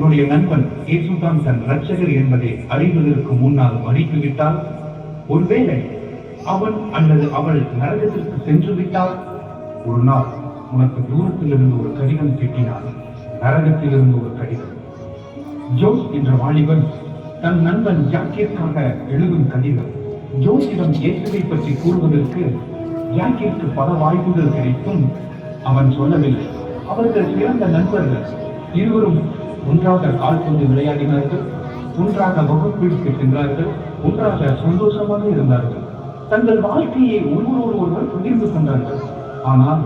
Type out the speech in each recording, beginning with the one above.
என்னுடைய நண்பன் இயேசுதான் தன் இரட்சகர் என்பதை அறிவதற்கு முன்னால் மறித்துவிட்டால், ஒருவேளை அவன் அல்லது அவள் நரகத்திற்கு சென்று விட்டால், ஒரு நாள் உனக்கு தூரத்திலிருந்து ஒரு கடிதம் திட்டினார். நரகத்திலிருந்து ஒரு கடிதம். ஜோஸ் என்ற வாலிபன் தன் நண்பன் ஜாக்கிற்காக எழுதும் கடிதம். ஜோஸிடம் இயேசுவை பற்றி கூறுவதற்கு ஜாக்கிற்கு பல வாய்ப்புகள் கிடைத்தும் அவன் சொல்லவில்லை. அவர்கள் சிறந்த நண்பர்கள். இருவரும் ஒன்றாக கால்பந்து விளையாடினார்கள், ஒன்றாக வகுப்பிற்கு சென்றார்கள், ஒன்றாக சந்தோஷமாக இருந்தார்கள். தங்கள் வாழ்க்கையை ஒருவரோடு ஒருவர் பகிர்ந்து கொண்டார்கள். ஆனால்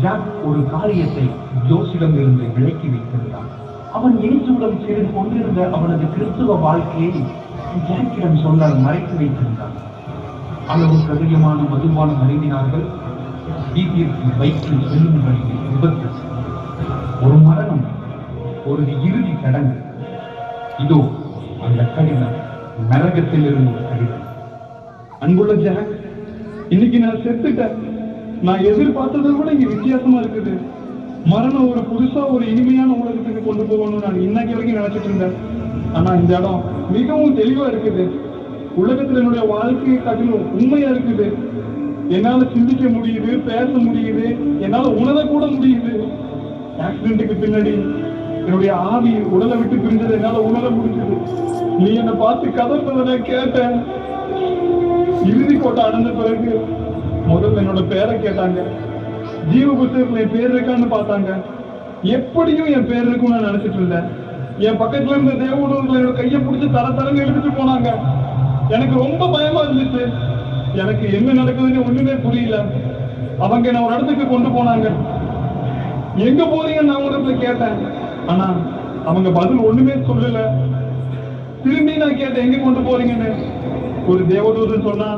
ஜாக் ஒரு காரியத்தை ஜோஸிடம் இருந்து விலக்கி வைத்திருந்தான். அவன் இயேசுவிடம் செய்து கொண்டிருந்த அவனது கிறிஸ்துவ வாழ்க்கையை ஜாக்கிடம் சொல்ல மறைத்து வைத்திருந்தான். அளவுக்கு அதிகமான மதுபானம் அருந்தினார்கள். வீட்டிற்கு பைக்கில் செல்லும் வழியில் விபத்து, ஒரு மரணம், ஒரு இறுதி சடங்கு. இதோ அந்த கடிதம், நரகத்தில் இருந்து ஒரு கடிதம். அன்புள்ள ஜாக், இன்னைக்கு நான் செத்துட்டேன். நான் எதிர்பார்த்ததை விட இங்க வித்தியாசமா இருக்குது. மரணம் ஒரு புதுசா ஒரு இனிமையான உலகத்துக்கு கொண்டு போகணும்னு நான் இன்னைக்கு வரைக்கும் நினைச்சிட்டு இருந்தேன். ஆனா இந்த இடம் மிகவும் தெளிவா இருக்குது. உலகத்துல என்னுடைய வாழ்க்கையை காட்டிலும் உண்மையா இருக்குது. என்னால சிந்திக்க முடியுது, பேச முடியுது, என்னால உணர கூட முடியுது. ஆக்சிடென்ட்டுக்கு பின்னாடி என்னுடைய ஆவி உடலை விட்டு பிரிஞ்சதை என்னால உணர முடிஞ்சது. நீ என்னை பார்த்து கதறதை கேட்டேன். இறுதி கோட்டை அடைந்த பிறகு முதல்ல என்னோட பேரை கேட்டாங்க. ஜீவ புத்தகத்துல என் பேர் இருக்கான்னு பார்த்தாங்க. எப்படியும் என் பேர் இருக்கும்னு நான் நினைச்சிட்டு இருந்தேன். என் பக்கத்துல இருந்த தேவதூதர்கள் என்னோட கையை பிடிச்சி தரன்னு எடுத்துட்டு போனாங்க. எனக்கு ரொம்ப பயமா இருந்துச்சு. எனக்கு என்ன நடக்குதுன்னு ஒண்ணுமே புரியல. அவங்க என்ன ஒரு இடத்துக்கு கொண்டு போனாங்க. எங்க போறீங்கன்னு நான் ஒரு இடத்துல கேட்டேன். ஆனா அவங்க பதில் ஒண்ணுமே சொல்லல. திரும்பி நான் கேட்டேன், எங்க கொண்டு போறீங்கன்னு. ஒரு தேவதூதன் சொன்னா,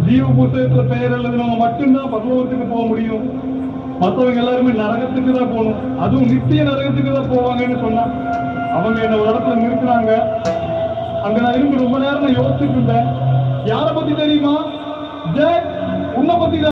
ஜீவ புத்தகத்துல பெயர் எழுதுனவங்க மட்டும்தான் பரலோகத்துக்கு போக முடியும், மற்றவங்க எல்லாருமே நரகத்துக்கு தான் போகணும், அதுவும் நித்திய நரகத்துக்கு தான் போவாங்கன்னு சொன்னா. அவங்க என்ன ஒரு இடத்துல நிறுத்தினாங்க. அங்க நான் இருந்து ரொம்ப நேரம் நான் யோசிச்சுட்டு இருந்தேன். யாரை பத்தி தெரியுமா? ஜாக், உன்னை பத்தி